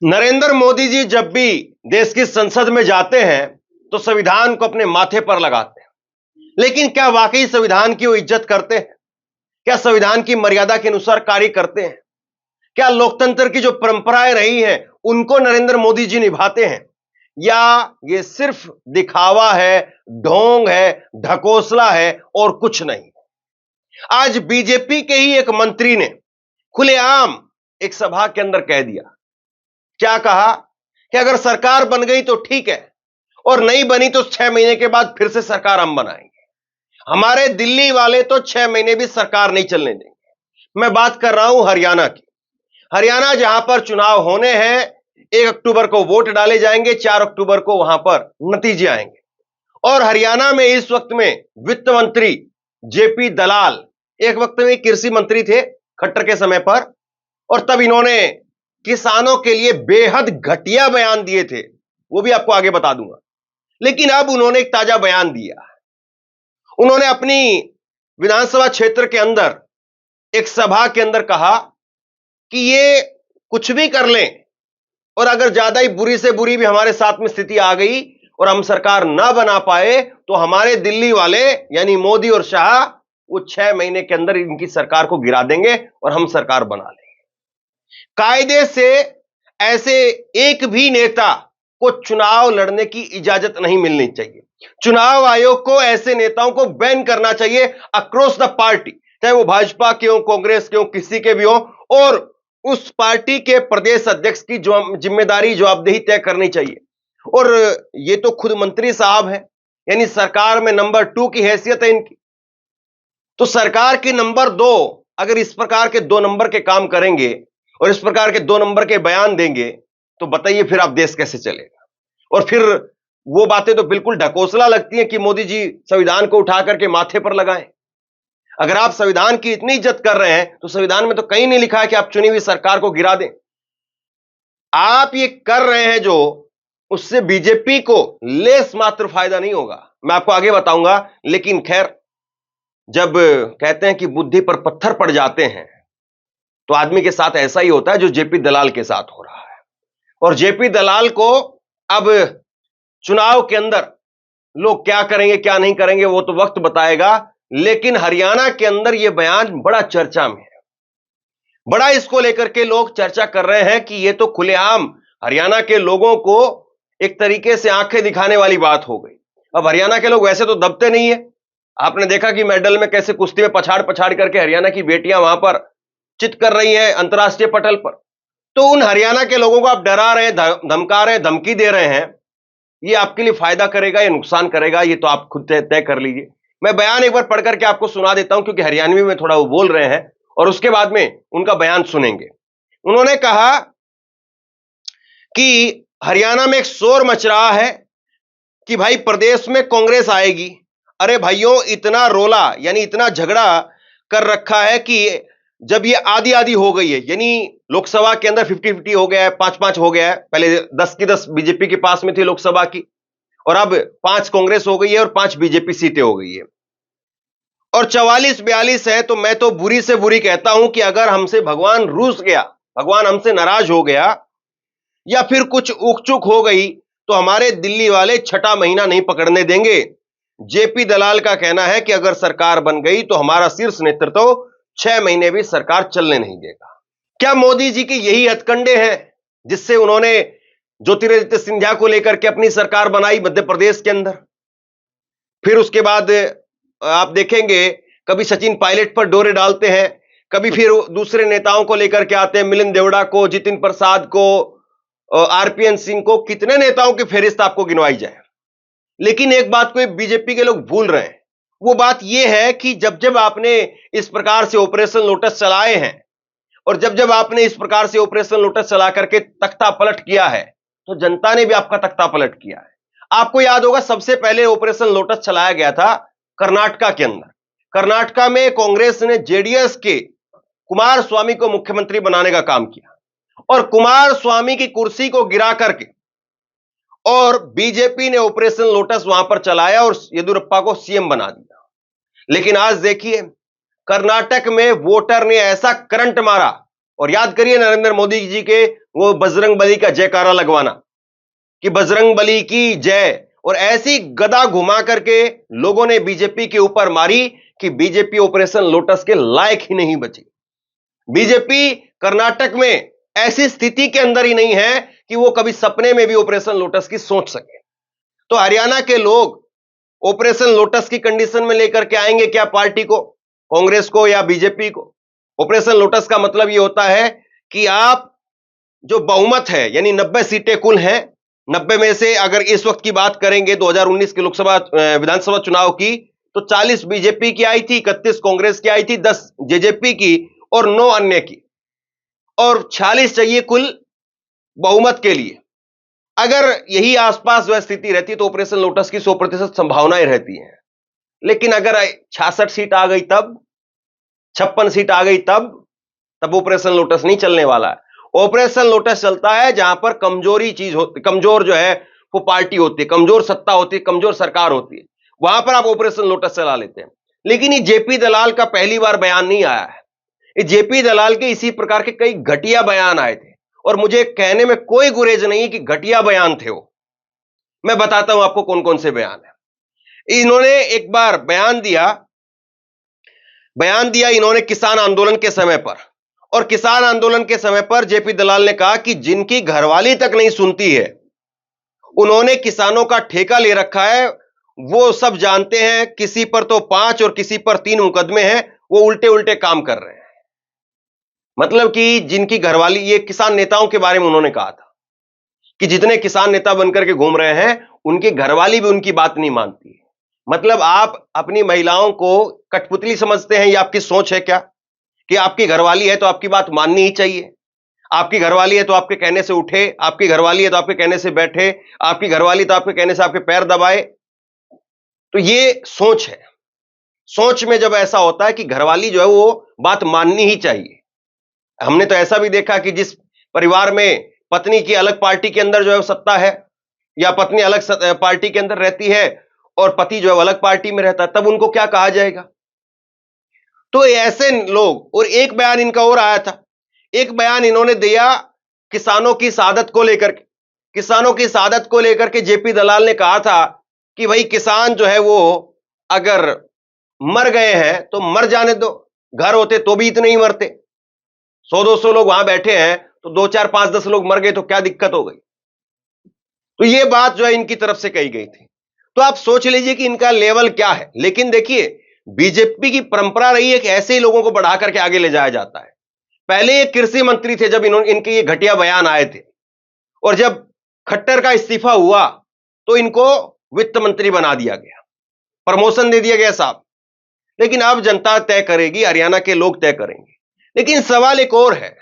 नरेंद्र मोदी जी जब भी देश की संसद में जाते हैं तो संविधान को अपने माथे पर लगाते हैं। लेकिन क्या वाकई संविधान की वो इज्जत करते हैं? क्या संविधान की मर्यादा के अनुसार कार्य करते हैं? क्या लोकतंत्र की जो परंपराएं रही हैं उनको नरेंद्र मोदी जी निभाते हैं, या ये सिर्फ दिखावा है, ढोंग है, ढकोसला है और कुछ नहीं? आज बीजेपी के ही एक मंत्री ने खुलेआम एक सभा के अंदर कह दिया। क्या कहा कि अगर सरकार बन गई तो ठीक है, और नहीं बनी तो 6 महीने के बाद फिर से सरकार हम बनाएंगे। हमारे दिल्ली वाले तो 6 महीने भी सरकार नहीं चलने देंगे। मैं बात कर रहा हूं हरियाणा की। हरियाणा जहां पर चुनाव होने हैं, 1 अक्टूबर को वोट डाले जाएंगे, 4 अक्टूबर को वहां पर नतीजे आएंगे। और हरियाणा में इस वक्त में वित्त मंत्री जेपी दलाल, एक वक्त में कृषि मंत्री थे खट्टर के समय पर, और तब इन्होंने किसानों के लिए बेहद घटिया बयान दिए थे, वो भी आपको आगे बता दूंगा। लेकिन अब उन्होंने एक ताजा बयान दिया। उन्होंने अपनी विधानसभा क्षेत्र के अंदर एक सभा के अंदर कहा कि ये कुछ भी कर लें, और अगर ज्यादा ही बुरी से बुरी भी हमारे साथ में स्थिति आ गई और हम सरकार ना बना पाए तो हमारे दिल्ली वाले यानी मोदी और शाह वो 6 महीने के अंदर इनकी सरकार को गिरा देंगे और हम सरकार बना लेंगे। कायदे से ऐसे एक भी नेता को चुनाव लड़ने की इजाजत नहीं मिलनी चाहिए। चुनाव आयोग को ऐसे नेताओं को बैन करना चाहिए अक्रॉस द पार्टी, चाहे वो भाजपा के हो, कांग्रेस के हो, किसी के भी हो, और उस पार्टी के प्रदेश अध्यक्ष की जिम्मेदारी जवाबदेही तय करनी चाहिए। और ये तो खुद मंत्री साहब हैं, यानी सरकार में नंबर 2 की हैसियत है इनकी। तो सरकार की नंबर 2 अगर इस प्रकार के 2 नंबर के काम करेंगे और इस प्रकार के 2 नंबर के बयान देंगे तो बताइए फिर आप देश कैसे चलेगा? और फिर वो बातें तो बिल्कुल ढकोसला लगती हैं कि मोदी जी संविधान को उठा करके माथे पर लगाएं। अगर आप संविधान की इतनी इज्जत कर रहे हैं तो संविधान में तो कहीं नहीं लिखा है कि आप चुनी हुई सरकार को गिरा दें। आप ये कर रहे हैं जो, उससे बीजेपी को लेस मात्र फायदा नहीं होगा, मैं आपको आगे बताऊंगा। लेकिन खैर, जब कहते हैं कि बुद्धि पर पत्थर पड़ जाते हैं तो आदमी के साथ ऐसा ही होता है जो जेपी दलाल के साथ हो रहा है। और जेपी दलाल को अब चुनाव के अंदर लोग क्या करेंगे क्या नहीं करेंगे वो तो वक्त बताएगा। लेकिन हरियाणा के अंदर यह बयान बड़ा चर्चा में है, बड़ा इसको लेकर के लोग चर्चा कर रहे हैं कि यह तो खुलेआम हरियाणा के लोगों को एक तरीके से आंखें दिखाने वाली बात हो गई। अब हरियाणा के लोग वैसे तो दबते नहीं है, आपने देखा कि मेडल में कैसे कुश्ती में पछाड़ पछाड़ करके हरियाणा की बेटियां वहां पर चित कर रही हैं अंतर्राष्ट्रीय पटल पर। तो उन हरियाणा के लोगों को आप डरा रहे हैं, धमका रहे हैं, धमकी दे रहे हैं, ये आपके लिए फायदा करेगा या नुकसान करेगा ये तो आप खुद तय कर लीजिए। मैं बयान एक बार पढ़ करके आपको सुना देता हूं, क्योंकि हरियाणवी में थोड़ा वो बोल रहे हैं और उसके बाद में उनका बयान सुनेंगे। उन्होंने कहा कि हरियाणा में एक शोर मच रहा है कि भाई प्रदेश में कांग्रेस आएगी। अरे भाइयों, इतना रोला यानी इतना झगड़ा कर रखा है कि जब ये आधी आधी हो गई है, यानी लोकसभा के अंदर 50-50 हो गया है, 5-5 हो गया है। पहले 10 की 10 बीजेपी के पास में थी लोकसभा की, और अब 5 कांग्रेस हो गई है और 5 बीजेपी सीटें हो गई है, और 44-42 है। तो मैं तो बुरी से बुरी कहता हूं कि अगर हमसे भगवान रूस गया, भगवान हमसे नाराज हो गया, या फिर कुछ उकचुक हो गई तो हमारे दिल्ली वाले 6ठा महीना नहीं पकड़ने देंगे। जेपी दलाल का कहना है कि अगर सरकार बन गई तो हमारा शीर्ष नेतृत्व 6 महीने भी सरकार चलने नहीं देगा। क्या मोदी जी के यही हथकंडे हैं जिससे उन्होंने ज्योतिरादित्य सिंधिया को लेकर के अपनी सरकार बनाई मध्य प्रदेश के अंदर? फिर उसके बाद आप देखेंगे कभी सचिन पायलट पर डोरे डालते हैं, कभी फिर दूसरे नेताओं को लेकर के आते हैं, मिलिंद देवड़ा को, जितिन प्रसाद को, आरपीएन सिंह को। कितने नेताओं की फेहरिस्त आपको गिनवाई जाए। लेकिन एक बात को बीजेपी के लोग भूल रहे हैं, वो बात यह है कि जब जब आपने इस प्रकार से ऑपरेशन लोटस चलाए हैं और जब जब आपने इस प्रकार से ऑपरेशन लोटस चला करके तख्ता पलट किया है तो जनता ने भी आपका तख्ता पलट किया है। आपको याद होगा सबसे पहले ऑपरेशन लोटस चलाया गया था कर्नाटका के अंदर। कर्नाटका में कांग्रेस ने जेडीएस के कुमार स्वामी को मुख्यमंत्री बनाने का काम किया और कुमार स्वामी की कुर्सी को गिरा करके और बीजेपी ने ऑपरेशन लोटस वहां पर चलाया और येदियुरप्पा को सीएम बना दिया। लेकिन आज देखिए कर्नाटक में वोटर ने ऐसा करंट मारा, और याद करिए नरेंद्र मोदी जी के वो बजरंग बली का जयकारा लगवाना कि बजरंग बली की जय, और ऐसी गदा घुमा करके लोगों ने बीजेपी के ऊपर मारी कि बीजेपी ऑपरेशन लोटस के लायक ही नहीं बची। बीजेपी कर्नाटक में ऐसी स्थिति के अंदर ही नहीं है कि वो कभी सपने में भी ऑपरेशन लोटस की सोच सके। तो हरियाणा के लोग ऑपरेशन लोटस की कंडीशन में लेकर के आएंगे क्या पार्टी को, कांग्रेस को या बीजेपी को? ऑपरेशन लोटस का मतलब यह होता है कि आप जो बहुमत है, यानी 90 सीटें कुल हैं, 90 में से अगर इस वक्त की बात करेंगे 2019 के लोकसभा विधानसभा चुनाव की, तो 40 बीजेपी की आई थी, 31 कांग्रेस की आई थी, 10 जेजेपी की और 9 अन्य की, और 46 चाहिए कुल बहुमत के लिए। अगर यही आसपास वह स्थिति रहती तो ऑपरेशन लोटस की 100% संभावनाएं रहती हैं। लेकिन अगर 66 सीट आ गई तब, 56 सीट आ गई तब ऑपरेशन लोटस नहीं चलने वाला है। ऑपरेशन लोटस चलता है जहां पर कमजोरी चीज होती, कमजोर जो है वो पार्टी होती है, कमजोर सत्ता होती है, कमजोर सरकार होती है, वहां पर आप ऑपरेशन लोटस चला लेते हैं। लेकिन ये जेपी दलाल का पहली बार बयान नहीं आया है। ये जेपी दलाल के इसी प्रकार के कई घटिया बयान आए थे, और मुझे कहने में कोई गुरेज नहीं कि घटिया बयान थे वो। मैं बताता हूं आपको कौन कौन से बयान है। इन्होंने एक बार बयान दिया इन्होंने किसान आंदोलन के समय पर, और किसान आंदोलन के समय पर जेपी दलाल ने कहा कि जिनकी घरवाली तक नहीं सुनती है, उन्होंने किसानों का ठेका ले रखा है, वो सब जानते हैं, किसी पर तो 5 और किसी पर 3 मुकदमे हैं, वो उल्टे उल्टे काम कर रहे हैं। मतलब कि जिनकी घरवाली, ये किसान नेताओं के बारे में उन्होंने कहा था कि जितने किसान नेता बनकर के घूम रहे हैं, उनकी घरवाली भी उनकी बात नहीं मानती है। मतलब आप अपनी महिलाओं को कठपुतली समझते हैं, ये आपकी सोच है क्या कि आपकी घरवाली है तो आपकी बात माननी ही चाहिए, आपकी घरवाली है तो आपके कहने से उठे, आपकी घरवाली है तो आपके कहने से बैठे, आपकी घरवाली तो आपके कहने से आपके पैर दबाए? तो ये सोच है। सोच में जब ऐसा होता है कि घरवाली जो है वो बात माननी ही चाहिए। हमने तो ऐसा भी देखा कि जिस परिवार में पत्नी की अलग पार्टी के अंदर जो है सत्ता है, या पत्नी अलग पार्टी के अंदर रहती है और पति जो है अलग पार्टी में रहता है, तब उनको क्या कहा जाएगा? तो ऐसे लोग, और एक बयान इनका और आया था, एक बयान इन्होंने दिया किसानों की शहादत को लेकर के। किसानों की शहादत को लेकर के जेपी दलाल ने कहा था कि भाई किसान जो है वो अगर मर गए हैं तो मर जाने दो, घर होते तो भी इतने ही मरते। 100-200 लोग वहां बैठे हैं तो 2, 4, 5, 10 लोग मर गए तो क्या दिक्कत हो गई? तो ये बात जो है इनकी तरफ से कही गई थी। तो आप सोच लीजिए कि इनका लेवल क्या है। लेकिन देखिए, बीजेपी की परंपरा रही है कि ऐसे ही लोगों को बढ़ा करके आगे ले जाया जाता है। पहले ये कृषि मंत्री थे जब इनके ये घटिया बयान आए थे, और जब खट्टर का इस्तीफा हुआ तो इनको वित्त मंत्री बना दिया गया, प्रमोशन दे दिया गया साहब। लेकिन अब जनता तय करेगी, हरियाणा के लोग तय करेंगे। लेकिन सवाल एक और है।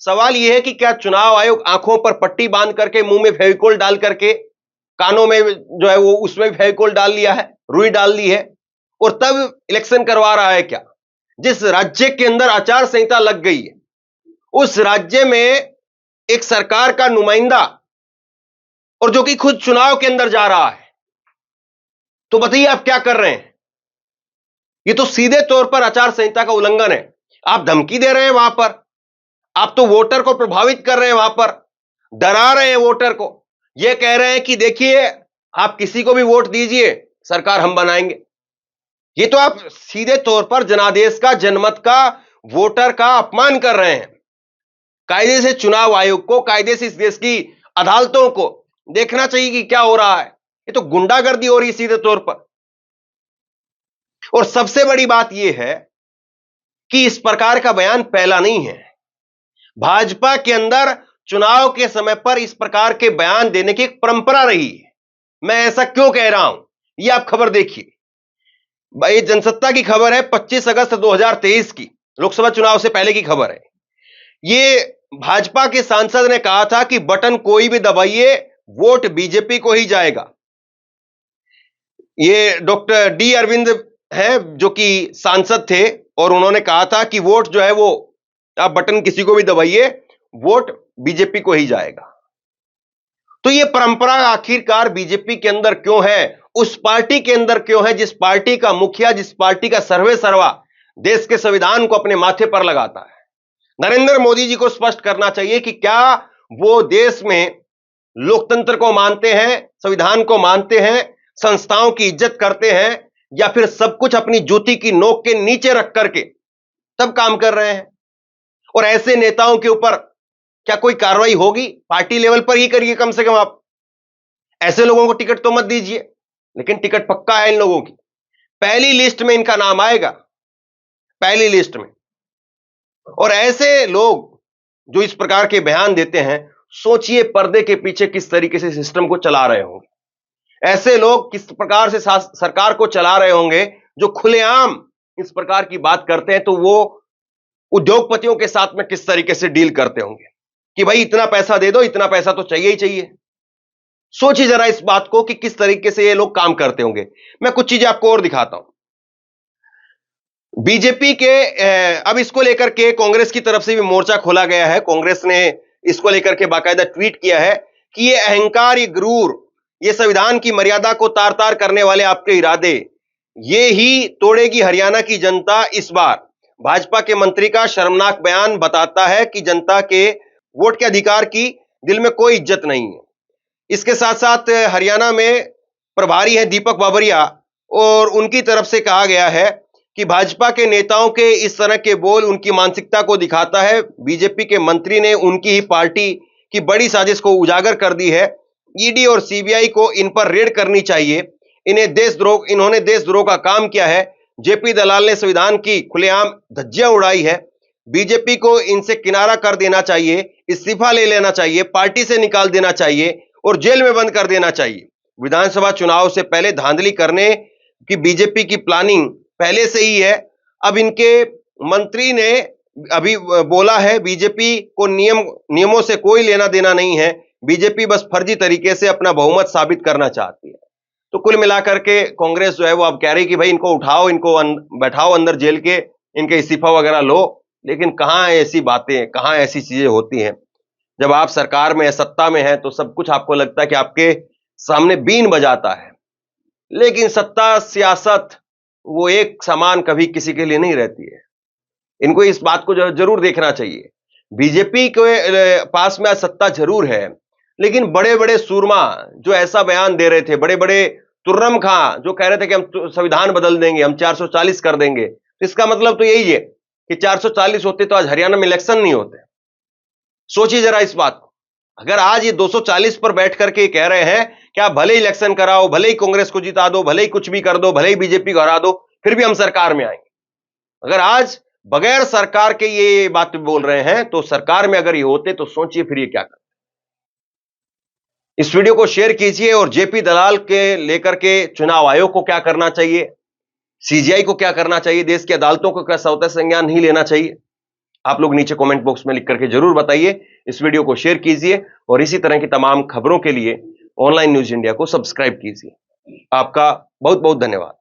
सवाल यह है कि क्या चुनाव आयोग आंखों पर पट्टी बांध करके, मुंह में फेविकोल डाल करके, कानों में जो है वो उसमें भी फेविकोल डाल लिया है, रुई डाल ली है, और तब इलेक्शन करवा रहा है क्या? जिस राज्य के अंदर आचार संहिता लग गई है, उस राज्य में एक सरकार का नुमाइंदा, और जो कि खुद चुनाव के अंदर जा रहा है, तो बताइए आप क्या कर रहे हैं? ये तो सीधे तौर पर आचार संहिता का उल्लंघन है। आप धमकी दे रहे हैं वहां पर, आप तो वोटर को प्रभावित कर रहे हैं, वहां पर डरा रहे हैं वोटर को। यह कह रहे हैं कि देखिए आप किसी को भी वोट दीजिए, सरकार हम बनाएंगे। ये तो आप सीधे तौर पर जनादेश का, जनमत का, वोटर का अपमान कर रहे हैं। कायदे से चुनाव आयोग को, कायदे से इस देश की अदालतों को देखना चाहिए कि क्या हो रहा है। ये तो गुंडागर्दी हो रही है सीधे तौर पर। और सबसे बड़ी बात यह है कि इस प्रकार का बयान पहला नहीं है। भाजपा के अंदर चुनाव के समय पर इस प्रकार के बयान देने की एक परंपरा रही है। मैं ऐसा क्यों कह रहा हूं, यह आप खबर देखिए। ये जनसत्ता की खबर है, 25 अगस्त 2023 की, लोकसभा चुनाव से पहले की खबर है। ये भाजपा के सांसद ने कहा था कि बटन कोई भी दबाइए, वोट बीजेपी को ही जाएगा। ये डॉक्टर डी अरविंद है जो कि सांसद थे, और उन्होंने कहा था कि वोट जो है वो आप बटन किसी को भी दबाइए, वोट बीजेपी को ही जाएगा। तो ये परंपरा आखिरकार बीजेपी के अंदर क्यों है, उस पार्टी के अंदर क्यों है जिस पार्टी का मुखिया, जिस पार्टी का सर्वे सर्वा देश के संविधान को अपने माथे पर लगाता है? नरेंद्र मोदी जी को स्पष्ट करना चाहिए कि क्या वो देश में लोकतंत्र को मानते हैं, संविधान को मानते हैं, संस्थाओं की इज्जत करते हैं, या फिर सब कुछ अपनी जूती की नोक के नीचे रख करके तब काम कर रहे हैं। और ऐसे नेताओं के ऊपर क्या कोई कार्रवाई होगी? पार्टी लेवल पर ही करिए कम से कम। आप ऐसे लोगों को टिकट तो मत दीजिए, लेकिन टिकट पक्का है इन लोगों की, पहली लिस्ट में इनका नाम आएगा, पहली लिस्ट में। और ऐसे लोग जो इस प्रकार के बयान देते हैं, सोचिए पर्दे के पीछे किस तरीके से सिस्टम को चला रहे होंगे। ऐसे लोग किस प्रकार से सरकार को चला रहे होंगे, जो खुलेआम इस प्रकार की बात करते हैं, तो वो उद्योगपतियों के साथ में किस तरीके से डील करते होंगे कि भाई इतना पैसा दे दो, इतना पैसा तो चाहिए ही चाहिए। सोचिए जरा इस बात को कि किस तरीके से ये लोग काम करते होंगे। मैं कुछ चीजें आपको और दिखाता हूं। बीजेपी के अब इसको लेकर के कांग्रेस की तरफ से भी मोर्चा खोला गया है। कांग्रेस ने इसको लेकर के बाकायदा ट्वीट किया है कि ये अहंकार, ये गुरूर, ये संविधान की मर्यादा को तार तार करने वाले आपके इरादे, ये ही तोड़ेगी हरियाणा की जनता इस बार। भाजपा के मंत्री का शर्मनाक बयान बताता है कि जनता के वोट के अधिकार की दिल में कोई इज्जत नहीं है। इसके साथ साथ हरियाणा में प्रभारी है दीपक बाबरिया, और उनकी तरफ से कहा गया है कि भाजपा के नेताओं के इस तरह के बोल उनकी मानसिकता को दिखाता है। बीजेपी के मंत्री ने उनकी ही पार्टी की बड़ी साजिश को उजागर कर दी है। ईडी और सीबीआई को इन पर रेड करनी चाहिए। इन्होंने देशद्रोह का काम किया है। जेपी दलाल ने संविधान की खुलेआम धज्जियां उड़ाई है। बीजेपी को इनसे किनारा कर देना चाहिए, इस्तीफा ले लेना चाहिए, पार्टी से निकाल देना चाहिए और जेल में बंद कर देना चाहिए। विधानसभा चुनाव से पहले धांधली करने की बीजेपी की प्लानिंग पहले से ही है। अब इनके मंत्री ने अभी बोला है, बीजेपी को नियमों से कोई लेना देना नहीं है, बीजेपी बस फर्जी तरीके से अपना बहुमत साबित करना चाहती है। तो कुल मिलाकर के कांग्रेस जो है वो अब कह रही कि भाई इनको उठाओ, इनको बैठाओ अंदर जेल के, इनके इस्तीफा वगैरह लो। लेकिन कहां ऐसी बातें, कहां ऐसी चीजें होती हैं। जब आप सरकार में है, सत्ता में है, तो सब कुछ आपको लगता है कि आपके सामने बीन बजाता है। लेकिन सत्ता, सियासत वो एक समान कभी किसी के लिए नहीं रहती है। इनको इस बात को जरूर देखना चाहिए। बीजेपी के पास में आज सत्ता जरूर है, लेकिन बड़े बड़े सूरमा जो ऐसा बयान दे रहे थे, बड़े बड़े तुर्रम खां जो कह रहे थे कि हम संविधान बदल देंगे, हम 440 कर देंगे, तो इसका मतलब तो यही है कि 440 होते तो आज हरियाणा में इलेक्शन नहीं होते। सोचिए जरा इस बात को। अगर आज ये 240 पर बैठ करके कह रहे हैं कि आप भले इलेक्शन कराओ, भले ही कांग्रेस को जिता दो, भले ही कुछ भी कर दो, भले ही बीजेपी को हरा दो, फिर भी हम सरकार में आएंगे। अगर आज बगैर सरकार के ये बात बोल रहे हैं, तो सरकार में अगर ये होते तो सोचिए फिर ये क्या करते। इस वीडियो को शेयर कीजिए और जेपी दलाल के लेकर के चुनाव आयोग को क्या करना चाहिए, सीजीआई को क्या करना चाहिए, देश की अदालतों को क्या स्वतः संज्ञान नहीं लेना चाहिए, आप लोग नीचे कमेंट बॉक्स में लिख करके जरूर बताइए। इस वीडियो को शेयर कीजिए और इसी तरह की तमाम खबरों के लिए ऑनलाइन न्यूज इंडिया को सब्सक्राइब कीजिए। आपका बहुत बहुत धन्यवाद।